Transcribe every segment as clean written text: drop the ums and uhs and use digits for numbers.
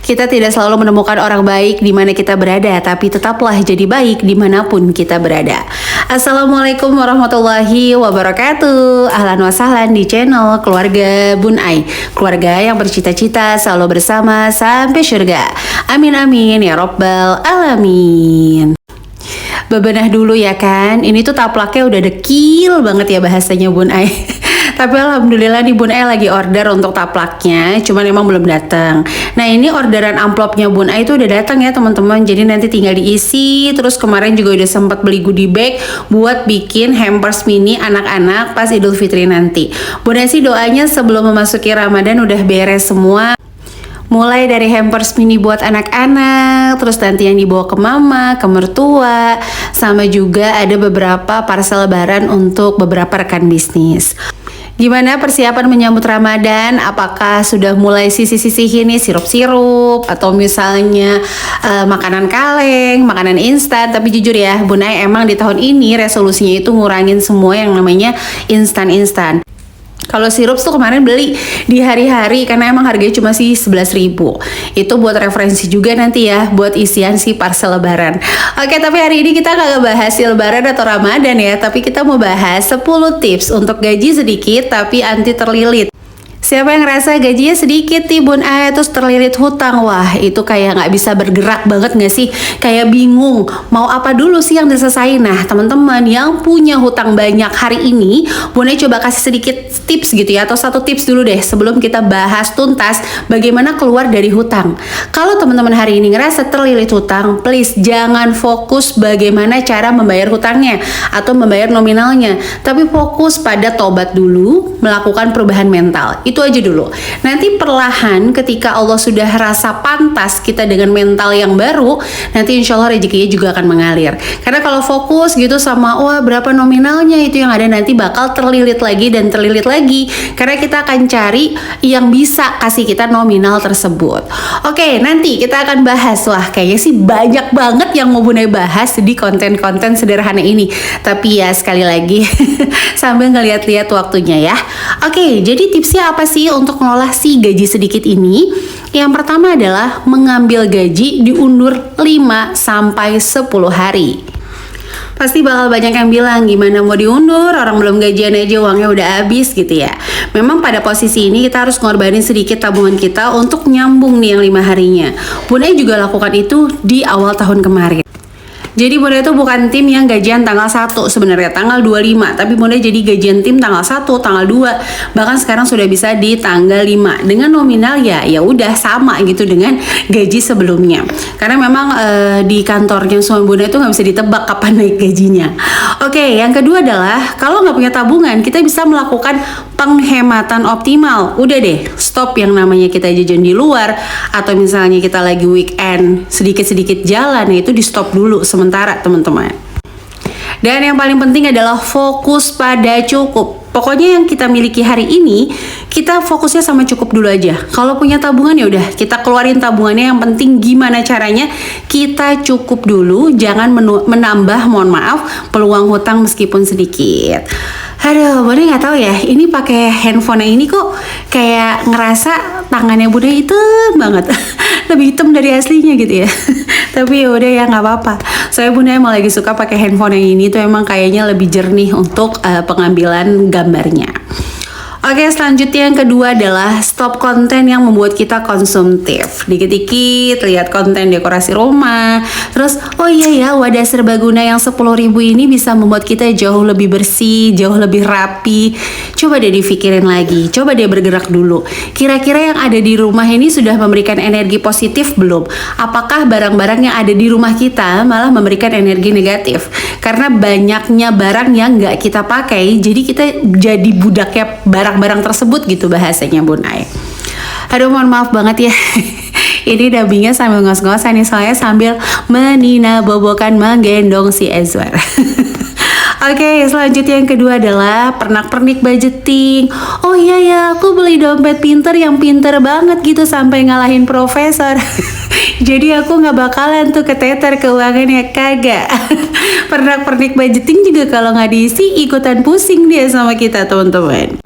Kita tidak selalu menemukan orang baik di mana kita berada, tapi tetaplah jadi baik dimanapun kita berada. Assalamualaikum warahmatullahi wabarakatuh. Ahlan wa sahlan di channel Keluarga Bun Ai, keluarga yang bercita-cita selalu bersama sampai surga. Amin amin ya robbal alamin. Bebenah dulu ya kan, ini tuh taplaknya udah dekil banget ya bahasanya Bun Ai. Tapi alhamdulillah nih Bun Ai lagi order untuk taplaknya, cuman emang belum datang. Nah ini orderan amplopnya Bun Ai itu udah datang ya teman-teman. Jadi nanti tinggal diisi. Terus kemarin juga udah sempat beli goodie bag buat bikin hampers mini anak-anak pas Idul Fitri nanti. Bun Ai sih doanya sebelum memasuki Ramadan udah beres semua. Mulai dari hampers mini buat anak-anak, terus nanti yang dibawa ke mama, ke mertua, sama juga ada beberapa parcel lebaran untuk beberapa rekan bisnis. Gimana persiapan menyambut Ramadan? Apakah sudah mulai sisih-sisihin nih sirup-sirup atau misalnya makanan kaleng, makanan instan? Tapi jujur ya, Bun Ai emang di tahun ini resolusinya itu ngurangin semua yang namanya instan-instan. Kalau sirup tuh kemarin beli di hari-hari karena emang harganya cuma sih 11.000. Itu buat referensi juga nanti ya buat isian si parcel lebaran. Oke, tapi hari ini kita gak ngebahas si lebaran atau Ramadan ya, tapi kita mau bahas 10 tips untuk gaji sedikit tapi anti terlilit. Siapa yang ngerasa gajinya sedikit nih Bun Ai terus terlilit hutang? Wah itu kayak gak bisa bergerak banget gak sih? Kayak bingung mau apa dulu sih yang diselesain. Nah teman-teman yang punya hutang banyak hari ini, Bun Ai coba kasih sedikit tips gitu ya, atau satu tips dulu deh sebelum kita bahas tuntas bagaimana keluar dari hutang. Kalau teman-teman hari ini ngerasa terlilit hutang, please jangan fokus bagaimana cara membayar hutangnya atau membayar nominalnya, tapi fokus pada tobat dulu, melakukan perubahan mental. Itu aja dulu. Nanti perlahan ketika Allah sudah rasa pantas kita dengan mental yang baru, nanti insya Allah rezekinya juga akan mengalir. Karena kalau fokus gitu sama wah berapa nominalnya, itu yang ada nanti bakal terlilit lagi dan terlilit lagi. Karena kita akan cari yang bisa kasih kita nominal tersebut. Oke, nanti kita akan bahas. Wah kayaknya sih banyak banget yang mau Bun Ai bahas di konten-konten sederhana ini. Tapi ya sekali lagi sambil ngeliat-liat waktunya ya. Oke, jadi tipsnya apa sih untuk mengolah si gaji sedikit ini? Yang pertama adalah mengambil gaji diundur 5 sampai 10 hari. Pasti bakal banyak yang bilang gimana mau diundur, orang belum gajian aja uangnya udah habis gitu ya. Memang pada posisi ini kita harus ngorbanin sedikit tabungan kita untuk nyambung nih yang 5 harinya. Bun Ai juga lakukan itu di awal tahun kemarin. Jadi Bun Ai itu bukan tim yang gajian tanggal 1 sebenarnya, tanggal 25. Tapi Bun Ai jadi gajian tim tanggal 1, tanggal 2. Bahkan sekarang sudah bisa di tanggal 5. Dengan nominal ya udah sama gitu dengan gaji sebelumnya. Karena memang di kantornya suami Bun Ai itu nggak bisa ditebak kapan naik gajinya. Oke, yang kedua adalah kalau nggak punya tabungan, kita bisa melakukan penghematan optimal. Udah deh, stop yang namanya kita jajan di luar, atau misalnya kita lagi weekend sedikit-sedikit jalan, itu di stop dulu sementara teman-teman. Dan yang paling penting adalah fokus pada cukup. Pokoknya yang kita miliki hari ini, kita fokusnya sama cukup dulu aja. Kalau punya tabungan ya udah, kita keluarin tabungannya. Yang penting gimana caranya kita cukup dulu, jangan menambah, mohon maaf, peluang hutang meskipun sedikit. Aduh, Bun Ai nggak tahu ya. Ini pakai handphone ini kok kayak ngerasa tangannya Bun Ai hitam banget, lebih hitam dari aslinya gitu ya. Tapi ya udah ya nggak apa-apa. Saya Bun Ai emang lagi suka pakai handphone yang ini tuh emang kayaknya lebih jernih untuk pengambilan gambarnya. Oke, selanjutnya yang kedua adalah stop konten yang membuat kita konsumtif. Dikit-dikit lihat konten dekorasi rumah. Terus, oh iya ya, wadah serbaguna yang 10.000 ini bisa membuat kita jauh lebih bersih, jauh lebih rapi. Coba deh dipikirin lagi, coba deh bergerak dulu. Kira-kira yang ada di rumah ini sudah memberikan energi positif belum? Apakah barang-barang yang ada di rumah kita malah memberikan energi negatif? Karena banyaknya barang yang nggak kita pakai, jadi kita jadi budaknya barang-barang tersebut gitu bahasanya Bun Ai. Aduh mohon maaf banget ya. Ini dubbingnya sambil ngos-ngosan nih, soalnya sambil menina bobokan menggendong si Ezwar. Oke, selanjutnya yang kedua adalah pernak-pernik budgeting. Oh iya ya, aku beli dompet pinter yang pinter banget gitu sampai ngalahin profesor. Jadi aku nggak bakalan tuh keteter keuangannya, kagak. Pernak-pernik budgeting juga kalau nggak diisi ikutan pusing dia sama kita teman-teman.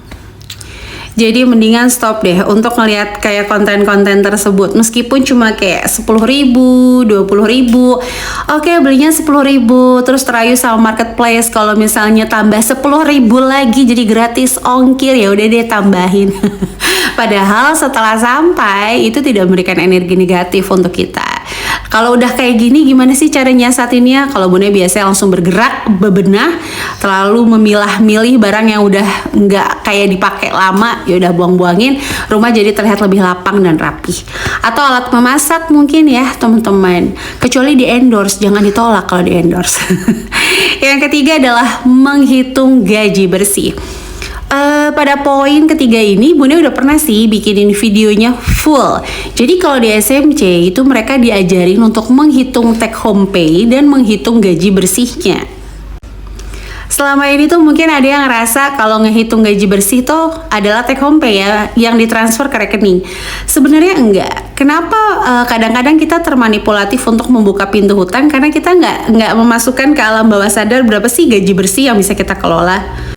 Jadi mendingan stop deh untuk ngelihat kayak konten-konten tersebut. Meskipun cuma kayak 10.000, 20.000. Oke, belinya 10.000, terus terayu sama marketplace. Kalau misalnya tambah 10.000 lagi jadi gratis ongkir, ya udah deh tambahin. Padahal setelah sampai itu tidak memberikan energi negatif untuk kita. Kalau udah kayak gini, gimana sih cara nyiasatinnya? Kalau Bunda biasanya langsung bergerak, bebenah, terlalu memilah-milih barang yang udah nggak kayak dipakai lama, ya udah buang-buangin, rumah jadi terlihat lebih lapang dan rapih. Atau alat memasak mungkin ya teman-teman, kecuali di endorse, jangan ditolak kalau di endorse. Yang ketiga adalah menghitung gaji bersih. Pada poin ketiga ini Bunda udah pernah sih bikinin videonya full. Jadi kalau di SMC itu mereka diajarin untuk menghitung take home pay dan menghitung gaji bersihnya. Selama ini tuh mungkin ada yang ngerasa kalau ngehitung gaji bersih tuh adalah take home pay ya, yang ditransfer ke rekening. Sebenarnya enggak. Kenapa kadang-kadang kita termanipulatif untuk membuka pintu hutang? Karena kita nggak memasukkan ke alam bawah sadar berapa sih gaji bersih yang bisa kita kelola.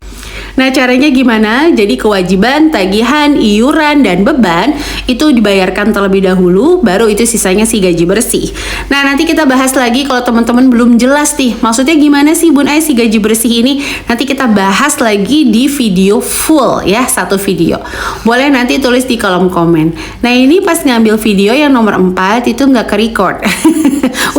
Nah, caranya gimana? Jadi kewajiban, tagihan, iuran, dan beban itu dibayarkan terlebih dahulu, baru itu sisanya si gaji bersih. Nah, nanti kita bahas lagi kalau teman-teman belum jelas nih. Maksudnya gimana sih Bun Ai si gaji bersih ini? Nanti kita bahas lagi di video full ya, satu video. Boleh nanti tulis di kolom komen. Nah, ini pas ngambil video yang nomor 4 itu nggak ke-record.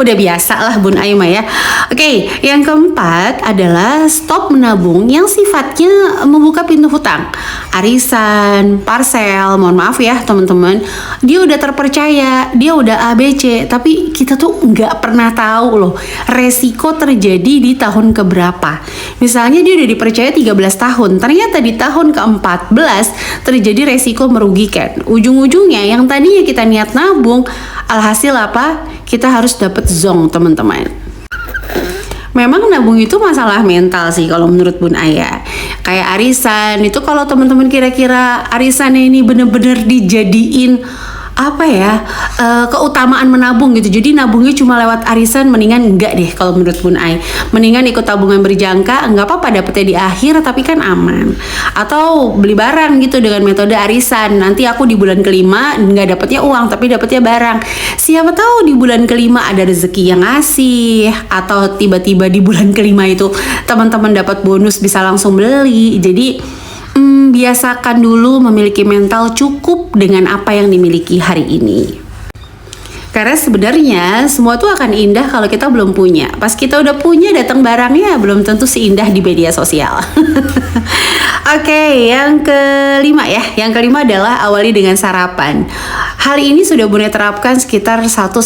Udah biasa lah Bun Ai mah ya. Oke, yang keempat adalah stop menabung yang sifatnya membuka pintu hutang. Arisan, parcel, mohon maaf ya teman-teman, dia udah terpercaya, dia udah ABC, tapi kita tuh nggak pernah tahu loh resiko terjadi di tahun keberapa. Misalnya dia udah dipercaya 13 tahun, ternyata di tahun ke-14 terjadi resiko merugikan. Ujung-ujungnya yang tadinya kita niat nabung, alhasil apa? Kita harus dapat zonk teman-teman. Memang nabung itu masalah mental sih kalau menurut Bun Aya. Kayak arisan itu, kalau teman-teman kira-kira arisannya ini bener-bener dijadiin apa ya, keutamaan menabung gitu. Jadi nabungnya cuma lewat arisan, mendingan enggak deh kalau menurut Bun Ai. Mendingan ikut tabungan berjangka, enggak apa-apa dapetnya di akhir tapi kan aman. Atau beli barang gitu dengan metode arisan. Nanti aku di bulan kelima enggak dapetnya uang tapi dapetnya barang. Siapa tahu di bulan kelima ada rezeki yang ngasih, atau tiba-tiba di bulan kelima itu teman-teman dapat bonus bisa langsung beli. Jadi biasakan dulu memiliki mental cukup dengan apa yang dimiliki hari ini. Karena sebenarnya semua tuh akan indah kalau kita belum punya. Pas kita udah punya, datang barangnya belum tentu seindah di media sosial. Oke, yang kelima ya. Yang kelima adalah awali dengan sarapan. Hal ini sudah Bun Ai terapkan sekitar 1-2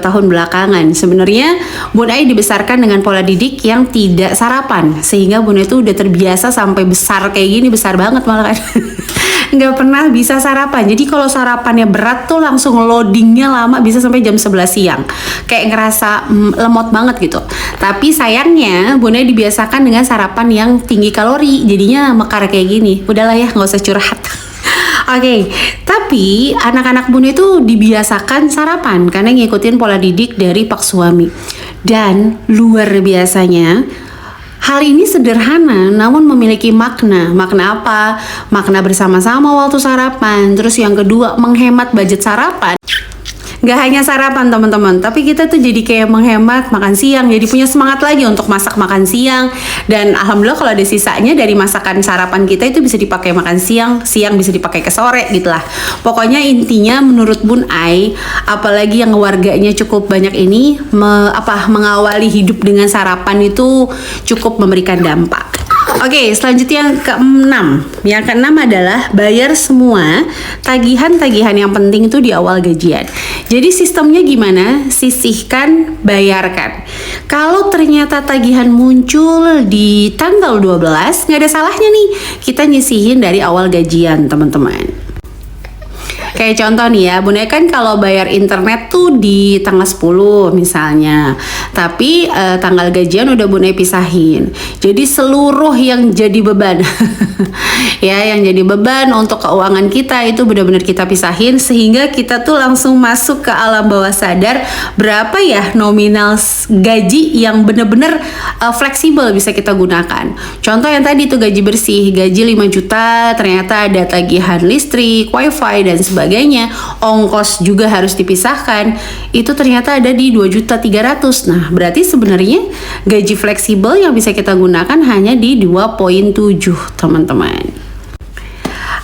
tahun belakangan. Sebenarnya Bun Ai dibesarkan dengan pola didik yang tidak sarapan, sehingga Bun Ai itu udah terbiasa sampai besar kayak gini, besar banget malah kan. Nggak pernah bisa sarapan. Jadi kalau sarapannya berat tuh langsung loadingnya lama, bisa sampai jam 11 siang. Kayak ngerasa lemot banget gitu. Tapi sayangnya Bun Ai dibiasakan dengan sarapan yang tinggi kalori, jadinya mekar kayak gini. Udahlah ya, nggak usah curhat. Oke, tapi anak-anak Bun itu dibiasakan sarapan karena ngikutin pola didik dari pak suami. Dan luar biasanya, hal ini sederhana namun memiliki makna. Makna apa? Makna bersama-sama waktu sarapan. Terus yang kedua, menghemat budget sarapan. Gak hanya sarapan teman-teman, tapi kita tuh jadi kayak menghemat makan siang, jadi punya semangat lagi untuk masak makan siang. Dan alhamdulillah kalau ada sisanya dari masakan sarapan kita itu bisa dipakai makan siang, siang bisa dipakai ke sore gitu lah. Pokoknya intinya menurut Bun Ai, apalagi yang warganya cukup banyak ini, mengawali hidup dengan sarapan itu cukup memberikan dampak. Oke, selanjutnya yang ke-6. Yang ke-6 adalah bayar semua tagihan-tagihan yang penting itu di awal gajian. Jadi sistemnya gimana? Sisihkan, bayarkan. Kalau ternyata tagihan muncul di tanggal 12, nggak ada salahnya nih kita nyisihin dari awal gajian, teman-teman. Kayak contoh nih ya, Bunda kan kalau bayar internet tuh di tanggal 10 misalnya. Tapi tanggal gajian udah Bunda pisahin. Jadi seluruh yang jadi beban ya, yang jadi beban untuk keuangan kita itu benar-benar kita pisahin, sehingga kita tuh langsung masuk ke alam bawah sadar berapa ya nominal gaji yang benar-benar fleksibel bisa kita gunakan. Contoh yang tadi tuh gaji bersih, gaji 5 juta, ternyata ada tagihan listrik, wifi dan sebagainya, ongkos juga harus dipisahkan, itu ternyata ada di 2.300.000. Nah, berarti sebenarnya gaji fleksibel yang bisa kita gunakan hanya di 2,7, teman-teman.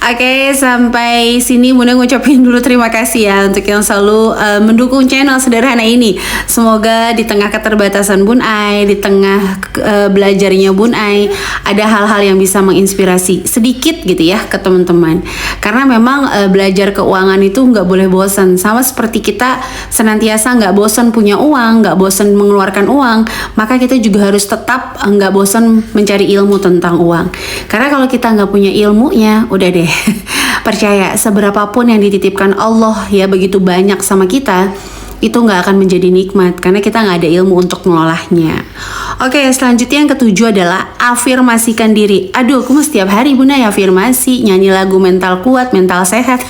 Oke, sampai sini Bunda ngucapin dulu terima kasih ya untuk yang selalu mendukung channel sederhana ini. Semoga di tengah keterbatasan Bun Ai, di tengah belajarnya Bun Ai, ada hal-hal yang bisa menginspirasi sedikit gitu ya ke teman-teman. Karena memang belajar keuangan itu nggak boleh bosan. Sama seperti kita senantiasa nggak bosan punya uang, nggak bosan mengeluarkan uang, maka kita juga harus tetap nggak bosan mencari ilmu tentang uang. Karena kalau kita nggak punya ilmunya, udah deh. Percaya, seberapapun yang dititipkan Allah ya begitu banyak sama kita, itu nggak akan menjadi nikmat karena kita nggak ada ilmu untuk mengelolanya. Oke, selanjutnya yang ketujuh adalah afirmasikan diri. Aduh, aku mah setiap hari Bunda ya afirmasi, nyanyi lagu mental kuat, mental sehat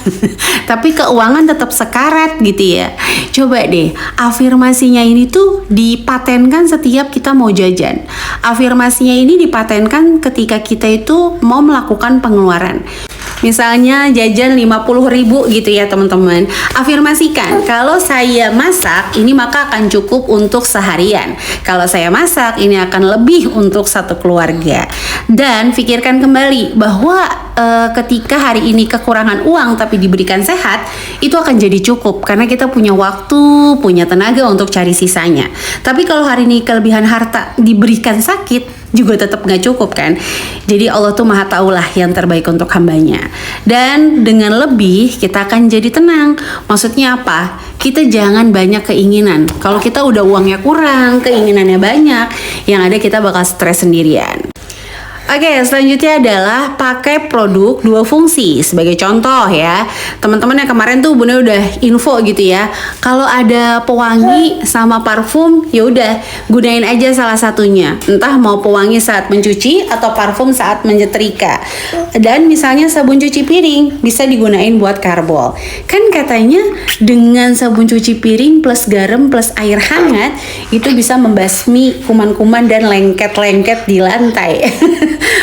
tapi keuangan tetap sekarat gitu ya. Coba deh, afirmasinya ini tuh dipatenkan setiap kita mau jajan. Afirmasinya ini dipatenkan ketika kita itu mau melakukan pengeluaran. Misalnya jajan 50.000 gitu ya teman-teman. Afirmasikan, kalau saya masak ini maka akan cukup untuk seharian. Kalau saya masak ini akan lebih untuk satu keluarga. Dan pikirkan kembali bahwa ketika hari ini kekurangan uang tapi diberikan sehat, itu akan jadi cukup karena kita punya waktu, punya tenaga untuk cari sisanya. Tapi kalau hari ini kelebihan harta diberikan sakit, juga tetap gak cukup kan. Jadi Allah tuh maha tahu lah yang terbaik untuk hambanya. Dan dengan lebih kita akan jadi tenang. Maksudnya apa? Kita jangan banyak keinginan. Kalau kita udah uangnya kurang, keinginannya banyak, yang ada kita bakal stres sendirian. Oke, selanjutnya adalah pakai produk dua fungsi. Sebagai contoh ya, teman-teman yang kemarin tuh Bunda udah info gitu ya. Kalau ada pewangi sama parfum, ya udah gunain aja salah satunya. Entah mau pewangi saat mencuci atau parfum saat menyetrika. Dan misalnya sabun cuci piring bisa digunain buat karbol. Kan katanya dengan sabun cuci piring plus garam plus air hangat itu bisa membasmi kuman-kuman dan lengket-lengket di lantai.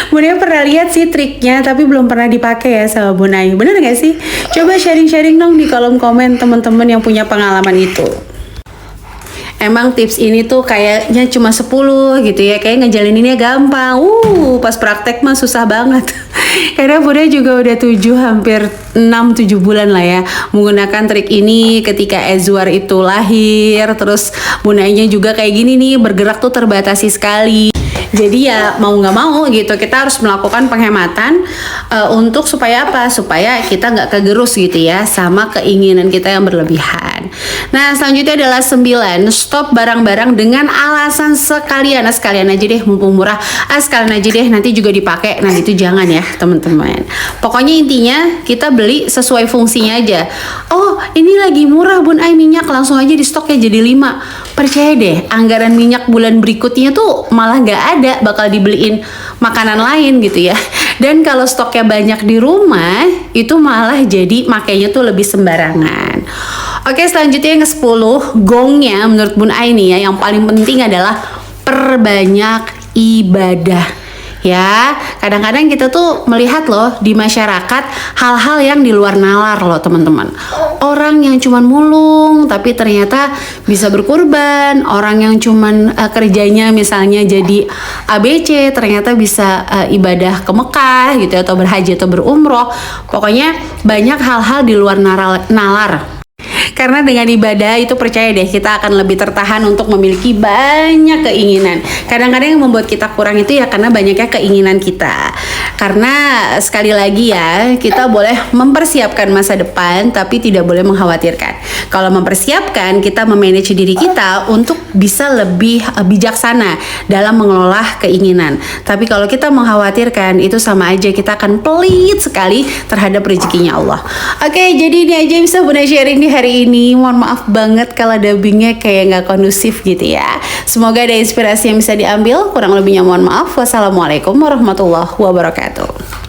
Bunda pernah lihat sih triknya, tapi belum pernah dipakai ya sama Bunda. Bener gak sih? Coba sharing-sharing dong di kolom komen teman-teman yang punya pengalaman itu. Emang tips ini tuh kayaknya cuma 10 gitu ya, kayak ngejalaninnya gampang. Pas praktek mah susah banget. Karena Bunda juga udah hampir 6-7 bulan lah ya menggunakan trik ini ketika Ezwar itu lahir. Terus Bundanya juga kayak gini nih, bergerak tuh terbatasi sekali. Jadi ya mau nggak mau gitu kita harus melakukan penghematan untuk supaya apa? Supaya kita nggak kegerus gitu ya sama keinginan kita yang berlebihan. Nah selanjutnya adalah 9, stop barang-barang dengan alasan sekalian. Nah sekalian aja deh mumpung murah, sekalian aja deh nanti juga dipakai. Nah itu jangan ya teman-teman. Pokoknya intinya kita beli sesuai fungsinya aja. Oh ini lagi murah Bun Ai minyak, langsung aja di stok ya jadi 5. Percaya deh anggaran minyak bulan berikutnya tuh malah nggak ada, bakal dibeliin makanan lain gitu ya. Dan kalau stoknya banyak di rumah itu malah jadi makainya tuh lebih sembarangan. Oke, selanjutnya yang ke-10, gongnya menurut Bun Ai nih ya, yang paling penting adalah perbanyak ibadah. Ya, kadang-kadang kita tuh melihat loh di masyarakat hal-hal yang di luar nalar loh teman-teman. Orang yang cuman mulung tapi ternyata bisa berkurban. Orang yang cuman kerjanya misalnya jadi ABC ternyata bisa ibadah ke Mekah gitu atau berhaji atau berumroh. Pokoknya banyak hal-hal di luar nalar. Karena dengan ibadah itu percaya deh kita akan lebih tertahan untuk memiliki banyak keinginan. Kadang-kadang yang membuat kita kurang itu ya karena banyaknya keinginan kita. Karena sekali lagi ya, kita boleh mempersiapkan masa depan tapi tidak boleh mengkhawatirkan. Kalau mempersiapkan, kita memanage diri kita untuk bisa lebih bijaksana dalam mengelola keinginan. Tapi kalau kita mengkhawatirkan, itu sama aja kita akan pelit sekali terhadap rezekinya Allah. Oke, jadi ini aja bisa Bunda sharing di hari ini. Mohon maaf banget kalau dubbingnya kayak nggak kondusif gitu ya. Semoga ada inspirasi yang bisa diambil. Kurang lebihnya mohon maaf. Wassalamualaikum warahmatullahi wabarakatuh.